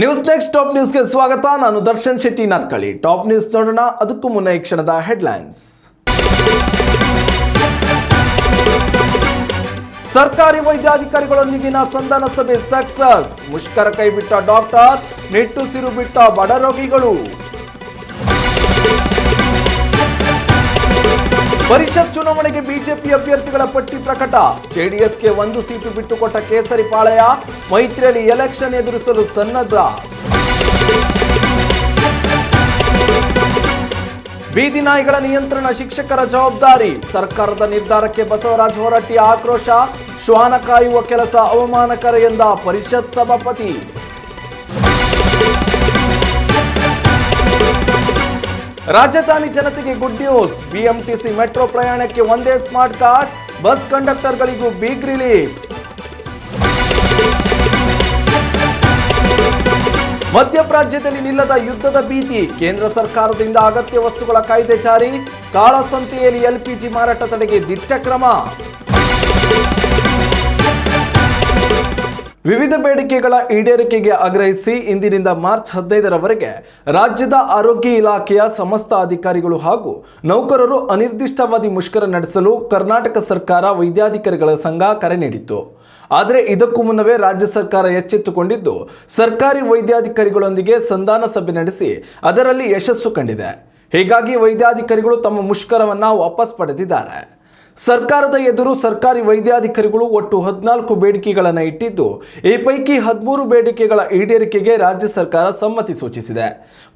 News next top ನ್ಯೂಸ್ಗೆ ಸ್ವಾಗತ. ನಾನು ದರ್ಶನ್ ಶೆಟ್ಟಿ ನಾರ್ಕಳಿ. ಟಾಪ್ ನ್ಯೂಸ್ ನೋಡೋಣ. ಅದಕ್ಕೂ ಮುನ್ನ ಈ ಕ್ಷಣದ ಹೆಡ್ಲೈನ್ಸ್. ಸರ್ಕಾರಿ ವೈದ್ಯಾಧಿಕಾರಿಗಳೊಂದಿಗಿನ ಸಂಧಾನ ಸಭೆ ಸಕ್ಸಸ್. ಮುಷ್ಕರ ಕೈಬಿಟ್ಟ ಡಾಕ್ಟರ್, ನಿಟ್ಟುಸಿರು ಬಿಟ್ಟ ಬಡ ರೋಗಿಗಳು. ಪರಿಷತ್ ಚುನಾವಣೆಗೆ ಬಿಜೆಪಿ ಅಭ್ಯರ್ಥಿಗಳ ಪಟ್ಟಿ ಪ್ರಕಟ. ಜೆಡಿಎಸ್ಗೆ 1 ಸೀಟು ಬಿಟ್ಟುಕೊಟ್ಟ ಕೇಸರಿ ಪಾಳಯ. ಮೈತ್ರಿಯಲ್ಲಿ ಎಲೆಕ್ಷನ್ ಎದುರಿಸಲು ಸನ್ನದ್ಧ. ಬೀದಿ ನಾಯಿಗಳ ನಿಯಂತ್ರಣ ಶಿಕ್ಷಕರ ಜವಾಬ್ದಾರಿ. ಸರ್ಕಾರದ ನಿರ್ಧಾರಕ್ಕೆ ಬಸವರಾಜ ಹೊರಟ್ಟಿ ಆಕ್ರೋಶ. ಶ್ವಾನ ಕಾಯುವ ಕೆಲಸ ಅವಮಾನಕರ ಎಂದ ಪರಿಷತ್ ಸಭಾಪತಿ. ರಾಜಧಾನಿ ಜನತೆಗೆ ಗುಡ್ ನ್ಯೂಸ್. ಬಿಎಂಟಿಸಿ ಮೆಟ್ರೋ ಪ್ರಯಾಣಕ್ಕೆ ಒಂದೇ ಸ್ಮಾರ್ಟ್ ಕಾರ್ಡ್. ಬಸ್ ಕಂಡಕ್ಟರ್ಗಳಿಗೂ ಬಿಗ್ ರಿಲೀಫ್. ಮಧ್ಯಪ್ರಾಚ್ಯದಲ್ಲಿ ನಿಲ್ಲದ ಯುದ್ಧದ ಭೀತಿ. ಕೇಂದ್ರ ಸರ್ಕಾರದಿಂದ ಅಗತ್ಯ ವಸ್ತುಗಳ ಕಾಯ್ದೆ ಜಾರಿ. ಕಾಳಸಂತೆಯಲ್ಲಿ ಎಲ್ಪಿಜಿ ಮಾರಾಟ ತಡೆಗೆ ದಿಟ್ಟ ಕ್ರಮ. ವಿವಿಧ ಬೇಡಿಕೆಗಳ ಈಡೇರಿಕೆಗೆ ಆಗ್ರಹಿಸಿ ಇಂದಿನಿಂದ ಮಾರ್ಚ್ 15ರವರೆಗೆ ರಾಜ್ಯದ ಆರೋಗ್ಯ ಇಲಾಖೆಯ ಸಮಸ್ತ ಅಧಿಕಾರಿಗಳು ಹಾಗೂ ನೌಕರರು ಅನಿರ್ದಿಷ್ಟಾವಧಿ ಮುಷ್ಕರ ನಡೆಸಲು ಕರ್ನಾಟಕ ಸರ್ಕಾರ ವೈದ್ಯಾಧಿಕಾರಿಗಳ ಸಂಘ ಕರೆ ನೀಡಿತ್ತು. ಆದರೆ ಇದಕ್ಕೂ ಮುನ್ನವೇ ರಾಜ್ಯ ಸರ್ಕಾರ ಎಚ್ಚೆತ್ತುಕೊಂಡಿದ್ದು ಸರ್ಕಾರಿ ವೈದ್ಯಾಧಿಕಾರಿಗಳೊಂದಿಗೆ ಸಂಧಾನ ಸಭೆ ನಡೆಸಿ ಅದರಲ್ಲಿ ಯಶಸ್ಸು ಕಂಡಿದೆ. ಹೀಗಾಗಿ ವೈದ್ಯಾಧಿಕಾರಿಗಳು ತಮ್ಮ ಮುಷ್ಕರವನ್ನು ವಾಪಸ್ ಪಡೆದಿದ್ದಾರೆ. ಸರ್ಕಾರದ ಎದುರು ಸರ್ಕಾರಿ ವೈದ್ಯಾಧಿಕಾರಿಗಳು ಒಟ್ಟು 14 ಬೇಡಿಕೆಗಳನ್ನು ಇಟ್ಟಿದ್ದು, ಈ ಪೈಕಿ 13 ಬೇಡಿಕೆಗಳ ಈಡೇರಿಕೆಗೆ ರಾಜ್ಯ ಸರ್ಕಾರ ಸಮ್ಮತಿ ಸೂಚಿಸಿದೆ.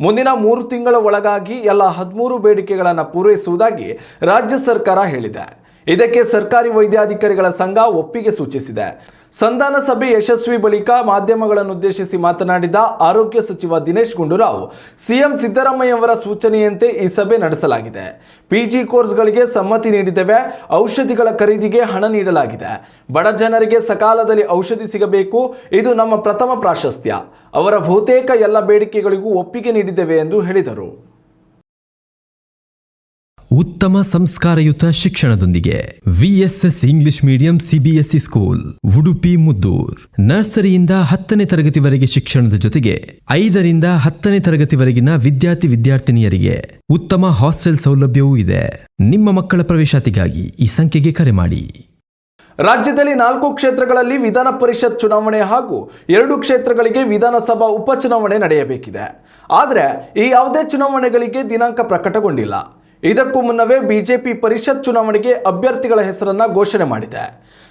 ಮುಂದಿನ 3 ತಿಂಗಳ ಒಳಗಾಗಿ ಎಲ್ಲ 13 ಬೇಡಿಕೆಗಳನ್ನು ಪೂರೈಸುವುದಾಗಿ ರಾಜ್ಯ ಸರ್ಕಾರ ಹೇಳಿದೆ. ಇದಕ್ಕೆ ಸರ್ಕಾರಿ ವೈದ್ಯಾಧಿಕಾರಿಗಳ ಸಂಘ ಒಪ್ಪಿಗೆ ಸೂಚಿಸಿದೆ. ಸಂಧಾನ ಸಭೆ ಯಶಸ್ವಿ ಬಳಿಕ ಮಾಧ್ಯಮಗಳನ್ನುದ್ದೇಶಿಸಿ ಮಾತನಾಡಿದ ಆರೋಗ್ಯ ಸಚಿವ ದಿನೇಶ್ ಗುಂಡೂರಾವ್, ಸಿಎಂ ಸಿದ್ದರಾಮಯ್ಯ ಅವರ ಸೂಚನೆಯಂತೆ ಈ ಸಭೆ ನಡೆಸಲಾಗಿದೆ. ಪಿಜಿ ಕೋರ್ಸ್ಗಳಿಗೆ ಸಮ್ಮತಿ ನೀಡಿದ್ದೇವೆ. ಔಷಧಿಗಳ ಖರೀದಿಗೆ ಹಣ ನೀಡಲಾಗಿದೆ. ಬಡ ಜನರಿಗೆ ಸಕಾಲದಲ್ಲಿ ಔಷಧಿ ಸಿಗಬೇಕು. ಇದು ನಮ್ಮ ಪ್ರಥಮ ಪ್ರಾಶಸ್ತ್ಯ. ಅವರ ಬಹುತೇಕ ಎಲ್ಲ ಬೇಡಿಕೆಗಳಿಗೂ ಒಪ್ಪಿಗೆ ನೀಡಿದ್ದೇವೆ ಎಂದು ಹೇಳಿದರು. ಉತ್ತಮ ಸಂಸ್ಕಾರಯುತ ಶಿಕ್ಷಣದೊಂದಿಗೆ VSS English medium CBSE school Udupi Muddur. ನರ್ಸರಿಯಿಂದ 10ನೇ ತರಗತಿವರೆಗೆ ಶಿಕ್ಷಣದ ಜೊತೆಗೆ 5ರಿಂದ 10ನೇ ತರಗತಿವರೆಗಿನ ವಿದ್ಯಾರ್ಥಿನಿಯರಿಗೆ ಉತ್ತಮ ಹಾಸ್ಟೆಲ್ ಸೌಲಭ್ಯವೂ ಇದೆ. ನಿಮ್ಮ ಮಕ್ಕಳ ಪ್ರವೇಶಾತಿಗಾಗಿ ಈ ಸಂಖ್ಯೆಗೆ ಕರೆ ಮಾಡಿ. ರಾಜ್ಯದಲ್ಲಿ 4 ಕ್ಷೇತ್ರಗಳಲ್ಲಿ ವಿಧಾನ ಪರಿಷತ್ ಚುನಾವಣೆ ಹಾಗೂ 2 ಕ್ಷೇತ್ರಗಳಿಗೆ ವಿಧಾನಸಭಾ ಉಪಚುನಾವಣೆ ನಡೆಯಬೇಕಿದೆ. ಆದರೆ ಈ ಯಾವುದೇ ಚುನಾವಣೆಗಳಿಗೆ ದಿನಾಂಕ ಪ್ರಕಟಗೊಂಡಿಲ್ಲ. ಇದಕ್ಕೂ ಮುನ್ನವೇ ಬಿಜೆಪಿ ಪರಿಷತ್ ಚುನಾವಣೆಗೆ ಅಭ್ಯರ್ಥಿಗಳ ಹೆಸರನ್ನ ಘೋಷಣೆ ಮಾಡಿದೆ.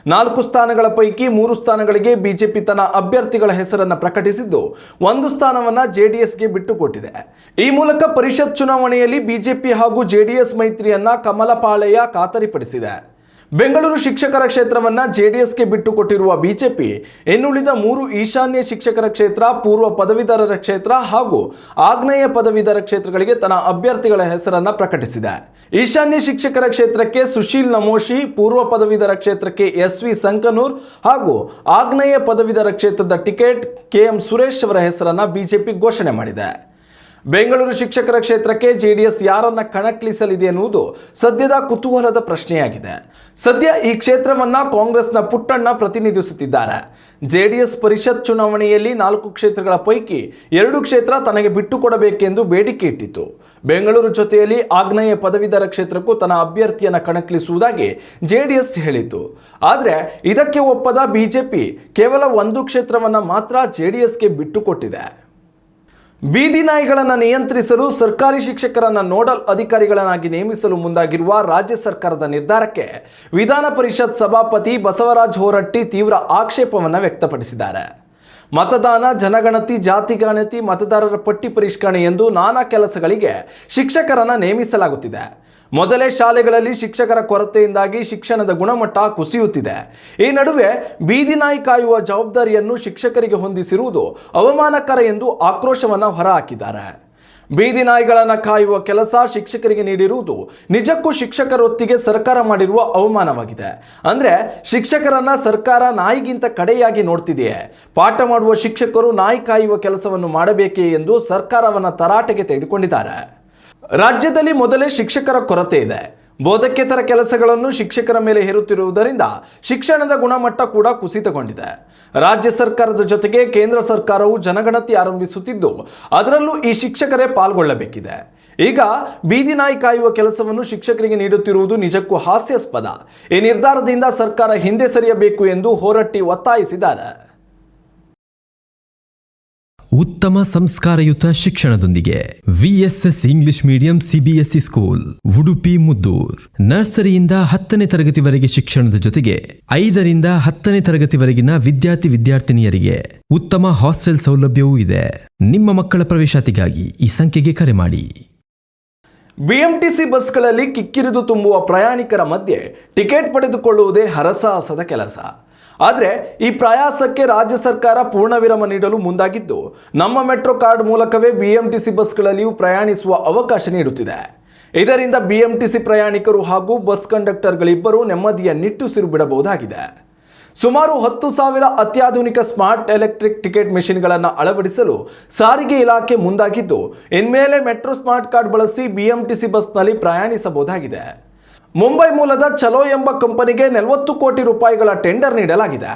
4 ಸ್ಥಾನಗಳ ಪೈಕಿ 3 ಸ್ಥಾನಗಳಿಗೆ ಬಿಜೆಪಿ ತನ್ನ ಅಭ್ಯರ್ಥಿಗಳ ಹೆಸರನ್ನು ಪ್ರಕಟಿಸಿದ್ದು, 1 ಸ್ಥಾನವನ್ನ ಜೆಡಿಎಸ್ಗೆ ಬಿಟ್ಟುಕೊಟ್ಟಿದೆ. ಈ ಮೂಲಕ ಪರಿಷತ್ ಚುನಾವಣೆಯಲ್ಲಿ ಬಿಜೆಪಿ ಹಾಗೂ ಜೆಡಿಎಸ್ ಮೈತ್ರಿಯನ್ನ ಕಮಲಪಾಳೆಯ ಖಾತರಿಪಡಿಸಿದೆ. ಬೆಂಗಳೂರು ಶಿಕ್ಷಕರ ಕ್ಷೇತ್ರವನ್ನ ಜೆಡಿಎಸ್ಗೆ ಬಿಟ್ಟುಕೊಟ್ಟಿರುವ ಬಿಜೆಪಿ ಇನ್ನುಳಿದ 3 ಈಶಾನ್ಯ ಶಿಕ್ಷಕರ ಕ್ಷೇತ್ರ, ಪೂರ್ವ ಪದವೀಧರರ ಕ್ಷೇತ್ರ ಹಾಗೂ ಆಗ್ನೇಯ ಪದವೀಧರ ಕ್ಷೇತ್ರಗಳಿಗೆ ತನ್ನ ಅಭ್ಯರ್ಥಿಗಳ ಹೆಸರನ್ನ ಪ್ರಕಟಿಸಿದೆ. ಈಶಾನ್ಯ ಶಿಕ್ಷಕರ ಕ್ಷೇತ್ರಕ್ಕೆ ಸುಶೀಲ್ ನಮೋಶಿ, ಪೂರ್ವ ಪದವೀಧರ ಕ್ಷೇತ್ರಕ್ಕೆ SV ಸಂಕನೂರ್ ಹಾಗೂ ಆಗ್ನೇಯ ಪದವೀಧರ ಕ್ಷೇತ್ರದ ಟಿಕೆಟ್ KM ಸುರೇಶ್ ಅವರ ಹೆಸರನ್ನ ಬಿಜೆಪಿ ಘೋಷಣೆ ಮಾಡಿದೆ. ಬೆಂಗಳೂರು ಶಿಕ್ಷಕರ ಕ್ಷೇತ್ರಕ್ಕೆ ಜೆಡಿಎಸ್ ಯಾರನ್ನ ಕಣಕ್ಕಿಳಿಸಲಿದೆ ಎನ್ನುವುದು ಸದ್ಯದ ಕುತೂಹಲದ ಪ್ರಶ್ನೆಯಾಗಿದೆ. ಸದ್ಯ ಈ ಕ್ಷೇತ್ರವನ್ನ ಕಾಂಗ್ರೆಸ್ನ ಪುಟ್ಟಣ್ಣ ಪ್ರತಿನಿಧಿಸುತ್ತಿದ್ದಾರೆ. ಜೆಡಿಎಸ್ ಪರಿಷತ್ ಚುನಾವಣೆಯಲ್ಲಿ 4 ಕ್ಷೇತ್ರಗಳ ಪೈಕಿ 2 ಕ್ಷೇತ್ರ ತನಗೆ ಬಿಟ್ಟುಕೊಡಬೇಕೆಂದು ಬೇಡಿಕೆ ಇಟ್ಟಿತ್ತು. ಬೆಂಗಳೂರು ಜೊತೆಯಲ್ಲಿ ಆಗ್ನೇಯ ಪದವೀಧರ ಕ್ಷೇತ್ರಕ್ಕೂ ತನ್ನ ಅಭ್ಯರ್ಥಿಯನ್ನು ಕಣಕ್ಕಿಳಿಸುವುದಾಗಿ ಜೆಡಿಎಸ್ ಹೇಳಿತ್ತು. ಆದರೆ ಇದಕ್ಕೆ ಒಪ್ಪದ ಬಿಜೆಪಿ ಕೇವಲ 1 ಕ್ಷೇತ್ರವನ್ನ ಮಾತ್ರ ಜೆಡಿಎಸ್ಗೆ ಬಿಟ್ಟುಕೊಟ್ಟಿದೆ. ಬೀದಿ ನಾಯಿಗಳನ್ನು ನಿಯಂತ್ರಿಸಲು ಸರ್ಕಾರಿ ಶಿಕ್ಷಕರನ್ನು ನೋಡಲ್ ಅಧಿಕಾರಿಗಳನ್ನಾಗಿ ನೇಮಿಸಲು ಮುಂದಾಗಿರುವ ರಾಜ್ಯ ಸರ್ಕಾರದ ನಿರ್ಧಾರಕ್ಕೆ ವಿಧಾನ ಪರಿಷತ್ ಸಭಾಪತಿ ಬಸವರಾಜ ಹೊರಟ್ಟಿ ತೀವ್ರ ಆಕ್ಷೇಪವನ್ನು ವ್ಯಕ್ತಪಡಿಸಿದ್ದಾರೆ. ಮತದಾನ, ಜನಗಣತಿ, ಜಾತಿ ಗಣತಿ, ಮತದಾರರ ಪಟ್ಟಿ ಪರಿಷ್ಕರಣೆ ಎಂದು ನಾನಾ ಕೆಲಸಗಳಿಗೆ ಶಿಕ್ಷಕರನ್ನು ನೇಮಿಸಲಾಗುತ್ತಿದೆ. ಮೊದಲೇ ಶಾಲೆಗಳಲ್ಲಿ ಶಿಕ್ಷಕರ ಕೊರತೆಯಿಂದಾಗಿ ಶಿಕ್ಷಣದ ಗುಣಮಟ್ಟ ಕುಸಿಯುತ್ತಿದೆ. ಈ ನಡುವೆ ಬೀದಿ ನಾಯಿ ಕಾಯುವ ಜವಾಬ್ದಾರಿಯನ್ನು ಶಿಕ್ಷಕರಿಗೆ ಹೊಂದಿಸಿರುವುದು ಅವಮಾನಕರ ಎಂದು ಆಕ್ರೋಶವನ್ನು ಹೊರಹಾಕಿದ್ದಾರೆ. ಬೀದಿ ನಾಯಿಗಳನ್ನು ಕಾಯುವ ಕೆಲಸ ಶಿಕ್ಷಕರಿಗೆ ನೀಡಿರುವುದು ನಿಜಕ್ಕೂ ಶಿಕ್ಷಕರೊತ್ತಿಗೆ ಸರ್ಕಾರ ಮಾಡಿರುವ ಅವಮಾನವಾಗಿದೆ. ಅಂದ್ರೆ ಶಿಕ್ಷಕರನ್ನ ಸರ್ಕಾರ ನಾಯಿಗಿಂತ ಕಡೆಯಾಗಿ ನೋಡ್ತಿದೆಯೇ? ಪಾಠ ಮಾಡುವ ಶಿಕ್ಷಕರು ನಾಯಿ ಕಾಯುವ ಕೆಲಸವನ್ನು ಮಾಡಬೇಕೇ ಎಂದು ಸರ್ಕಾರವನ್ನು ತರಾಟೆಗೆ ತೆಗೆದುಕೊಂಡಿದ್ದಾರೆ. ರಾಜ್ಯದಲ್ಲಿ ಮೊದಲೇ ಶಿಕ್ಷಕರ ಕೊರತೆ ಇದೆ. ಬೋಧಕೇತರ ಕೆಲಸಗಳನ್ನು ಶಿಕ್ಷಕರ ಮೇಲೆ ಹೇರುತ್ತಿರುವುದರಿಂದ ಶಿಕ್ಷಣದ ಗುಣಮಟ್ಟ ಕೂಡ ಕುಸಿತಗೊಂಡಿದೆ. ರಾಜ್ಯ ಸರ್ಕಾರದ ಜೊತೆಗೆ ಕೇಂದ್ರ ಸರ್ಕಾರವು ಜನಗಣತಿ ಆರಂಭಿಸುತ್ತಿದ್ದು ಅದರಲ್ಲೂ ಈ ಶಿಕ್ಷಕರೇ ಪಾಲ್ಗೊಳ್ಳಬೇಕಿದೆ. ಈಗ ಬೀದಿ ನಾಯಿ ಕಾಯುವ ಕೆಲಸವನ್ನು ಶಿಕ್ಷಕರಿಗೆ ನೀಡುತ್ತಿರುವುದು ನಿಜಕ್ಕೂ ಹಾಸ್ಯಾಸ್ಪದ. ಈ ನಿರ್ಧಾರದಿಂದ ಸರ್ಕಾರ ಹಿಂದೆ ಸರಿಯಬೇಕು ಎಂದು ಹೊರಟ್ಟಿ ಒತ್ತಾಯಿಸಿದ್ದಾರೆ. ಉತ್ತಮ ಸಂಸ್ಕಾರಯುತ ಶಿಕ್ಷಣದೊಂದಿಗೆ VSS English medium CBSE school Udupi Muddur. ನರ್ಸರಿಯಿಂದ 10ನೇ ತರಗತಿವರೆಗೆ ಶಿಕ್ಷಣದ ಜೊತೆಗೆ 5ರಿಂದ 10ನೇ ತರಗತಿವರೆಗಿನ ವಿದ್ಯಾರ್ಥಿನಿಯರಿಗೆ ಉತ್ತಮ ಹಾಸ್ಟೆಲ್ ಸೌಲಭ್ಯವೂ ಇದೆ. ನಿಮ್ಮ ಮಕ್ಕಳ ಪ್ರವೇಶಾತಿಗಾಗಿ ಈ ಸಂಖ್ಯೆಗೆ ಕರೆ ಮಾಡಿ. ಬಿಎಂಟಿಸಿ ಬಸ್ಗಳಲ್ಲಿ ಕಿಕ್ಕಿರಿದು ತುಂಬುವ ಪ್ರಯಾಣಿಕರ ಮಧ್ಯೆ ಟಿಕೆಟ್ ಪಡೆದುಕೊಳ್ಳುವುದೇ ಹರಸಾಹಸದ ಕೆಲಸ. ಆದರೆ ಈ ಪ್ರಯಾಸಕ್ಕೆ ರಾಜ್ಯ ಸರ್ಕಾರ ಪೂರ್ಣವಿರಾಮ ನೀಡಲು ಮುಂದಾಗಿದ್ದು ನಮ್ಮ ಮೆಟ್ರೋ ಕಾರ್ಡ್ ಮೂಲಕವೇ ಬಿಎಂಟಿಸಿ ಬಸ್ಗಳಲ್ಲಿಯೂ ಪ್ರಯಾಣಿಸುವ ಅವಕಾಶ ನೀಡುತ್ತಿದೆ. ಇದರಿಂದ ಬಿಎಂಟಿಸಿ ಪ್ರಯಾಣಿಕರು ಹಾಗೂ ಬಸ್ ಕಂಡಕ್ಟರ್ಗಳಿಬ್ಬರೂ ನೆಮ್ಮದಿಯ ನಿಟ್ಟುಸಿರು ಬಿಡಬಹುದಾಗಿದೆ. ಸುಮಾರು 10,000 ಅತ್ಯಾಧುನಿಕ ಸ್ಮಾರ್ಟ್ ಎಲೆಕ್ಟ್ರಿಕ್ ಟಿಕೆಟ್ ಮೆಷಿನ್ಗಳನ್ನು ಅಳವಡಿಸಲು ಸಾರಿಗೆ ಇಲಾಖೆ ಮುಂದಾಗಿದ್ದು ಇನ್ಮೇಲೆ ಮೆಟ್ರೋ ಸ್ಮಾರ್ಟ್ ಕಾರ್ಡ್ ಬಳಸಿ ಬಿಎಂಟಿಸಿ ಬಸ್ನಲ್ಲಿ ಪ್ರಯಾಣಿಸಬಹುದಾಗಿದೆ. ಮುಂಬೈ ಮೂಲದ ಚಲೋ ಎಂಬ ಕಂಪನಿಗೆ 40 ಕೋಟಿ ರೂಪಾಯಿಗಳ ಟೆಂಡರ್ ನೀಡಲಾಗಿದೆ.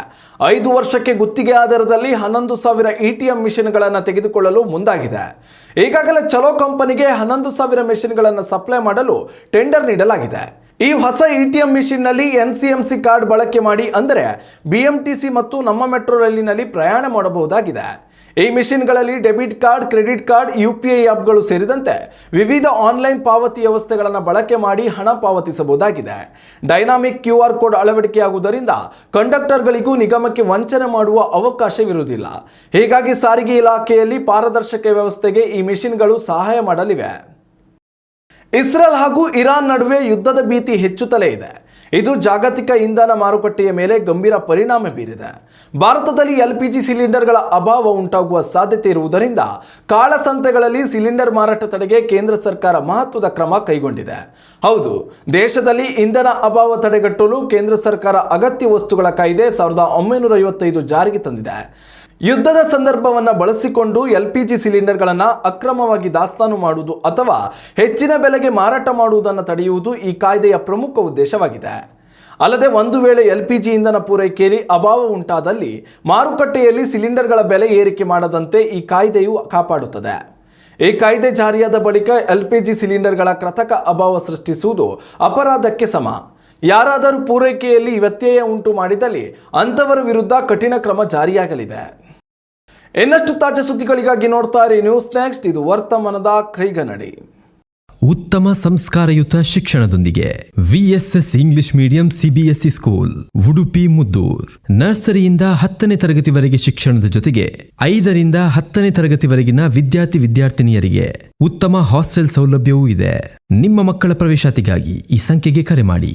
5 ವರ್ಷಕ್ಕೆ ಗುತ್ತಿಗೆ ಆಧಾರದಲ್ಲಿ 11,000 ETM ಮಿಷನ್ಗಳನ್ನು ತೆಗೆದುಕೊಳ್ಳಲು ಮುಂದಾಗಿದೆ. ಈಗಾಗಲೇ ಚಲೋ ಕಂಪನಿಗೆ 11,000 ಮೆಷಿನ್ಗಳನ್ನು ಸಪ್ಲೈ ಮಾಡಲು ಟೆಂಡರ್ ನೀಡಲಾಗಿದೆ. ಈ ಹೊಸ ETM ಮಿಷಿನ್ನಲ್ಲಿ NCMC ಕಾರ್ಡ್ ಬಳಕೆ ಮಾಡಿ ಅಂದರೆ ಬಿಎಂಟಿಸಿ ಮತ್ತು ನಮ್ಮ ಮೆಟ್ರೋ ರೈಲಿನಲ್ಲಿ ಪ್ರಯಾಣ ಮಾಡಬಹುದಾಗಿದೆ. ಈ ಮಿಷಿನ್ಗಳಲ್ಲಿ debit card, credit card, UPI ಆ್ಯಪ್ಗಳು ಸೇರಿದಂತೆ ವಿವಿಧ ಆನ್ಲೈನ್ ಪಾವತಿ ವ್ಯವಸ್ಥೆಗಳನ್ನು ಬಳಕೆ ಮಾಡಿ ಹಣ ಪಾವತಿಸಬಹುದಾಗಿದೆ. ಡೈನಾಮಿಕ್ QR ಕೋಡ್ ಅಳವಡಿಕೆಯಾಗುವುದರಿಂದ ಕಂಡಕ್ಟರ್ಗಳಿಗೂ ನಿಗಮಕ್ಕೆ ವಂಚನೆ ಮಾಡುವ ಅವಕಾಶವಿರುವುದಿಲ್ಲ. ಹೀಗಾಗಿ ಸಾರಿಗೆ ಇಲಾಖೆಯಲ್ಲಿ ಪಾರದರ್ಶಕ ವ್ಯವಸ್ಥೆಗೆ ಈ ಮಿಷಿನ್ಗಳು ಸಹಾಯ ಮಾಡಲಿವೆ. ಇಸ್ರೇಲ್ ಹಾಗೂ ಇರಾನ್ ನಡುವೆ ಯುದ್ಧದ ಭೀತಿ ಹೆಚ್ಚುತ್ತಲೇ ಇದೆ. ಇದು ಜಾಗತಿಕ ಇಂಧನ ಮಾರುಕಟ್ಟೆಯ ಮೇಲೆ ಗಂಭೀರ ಪರಿಣಾಮ ಬೀರಿದೆ. ಭಾರತದಲ್ಲಿ LPG ಸಿಲಿಂಡರ್ಗಳ ಅಭಾವ ಉಂಟಾಗುವ ಸಾಧ್ಯತೆ ಇರುವುದರಿಂದ ಕಾಳಸಂತೆಗಳಲ್ಲಿ ಸಿಲಿಂಡರ್ ಮಾರಾಟ ತಡೆಗೆ ಕೇಂದ್ರ ಸರ್ಕಾರ ಮಹತ್ವದ ಕ್ರಮ ಕೈಗೊಂಡಿದೆ. ಹೌದು, ದೇಶದಲ್ಲಿ ಇಂಧನ ಅಭಾವ ತಡೆಗಟ್ಟಲು ಕೇಂದ್ರ ಸರ್ಕಾರ ಅಗತ್ಯ ವಸ್ತುಗಳ ಕಾಯ್ದೆ 1955 ಜಾರಿಗೆ ತಂದಿದೆ. ಯುದ್ಧದ ಸಂದರ್ಭವನ್ನು ಬಳಸಿಕೊಂಡು LPG ಸಿಲಿಂಡರ್ಗಳನ್ನು ಅಕ್ರಮವಾಗಿ ದಾಸ್ತಾನು ಮಾಡುವುದು ಅಥವಾ ಹೆಚ್ಚಿನ ಬೆಲೆಗೆ ಮಾರಾಟ ಮಾಡುವುದನ್ನು ತಡೆಯುವುದು ಈ ಕಾಯ್ದೆಯ ಪ್ರಮುಖ ಉದ್ದೇಶವಾಗಿದೆ. ಅಲ್ಲದೆ ಒಂದು ವೇಳೆ LPG ಇಂಧನ ಪೂರೈಕೆಯಲ್ಲಿ ಅಭಾವ ಉಂಟಾದಲ್ಲಿ ಮಾರುಕಟ್ಟೆಯಲ್ಲಿ ಸಿಲಿಂಡರ್ಗಳ ಬೆಲೆ ಏರಿಕೆ ಮಾಡದಂತೆ ಈ ಕಾಯ್ದೆಯು ಕಾಪಾಡುತ್ತದೆ. ಈ ಕಾಯ್ದೆ ಜಾರಿಯಾದ ಬಳಿಕ LPG ಸಿಲಿಂಡರ್ಗಳ ಕೃತಕ ಅಭಾವ ಸೃಷ್ಟಿಸುವುದು ಅಪರಾಧಕ್ಕೆ ಸಮ. ಯಾರಾದರೂ ಪೂರೈಕೆಯಲ್ಲಿ ವ್ಯತ್ಯಯ ಉಂಟು ಮಾಡಿದಲ್ಲಿ ಅಂಥವರ ವಿರುದ್ಧ ಕಠಿಣ ಕ್ರಮ ಜಾರಿಯಾಗಲಿದೆ. ಇನ್ನಷ್ಟು ತಾಜಾ ಸುದ್ದಿಗಳಿಗಾಗಿ ನೋಡ್ತಾ ಇರಿ ನ್ಯೂಸ್ ನೆಕ್ಸ್ಟ್. ಇದು ವರ್ತಮಾನದ ಕೈಗನ್ನಡಿ. ಉತ್ತಮ ಸಂಸ್ಕಾರಯುತ ಶಿಕ್ಷಣದೊಂದಿಗೆ VSS English medium CBSE school Udupi Muddur. ನರ್ಸರಿಯಿಂದ 10ನೇ ತರಗತಿವರೆಗೆ ಶಿಕ್ಷಣದ ಜೊತೆಗೆ 5ರಿಂದ 10ನೇ ತರಗತಿವರೆಗಿನ ವಿದ್ಯಾರ್ಥಿನಿಯರಿಗೆ ಉತ್ತಮ ಹಾಸ್ಟೆಲ್ ಸೌಲಭ್ಯವೂ ಇದೆ. ನಿಮ್ಮ ಮಕ್ಕಳ ಪ್ರವೇಶಾತಿಗಾಗಿ ಈ ಸಂಖ್ಯೆಗೆ ಕರೆ ಮಾಡಿ.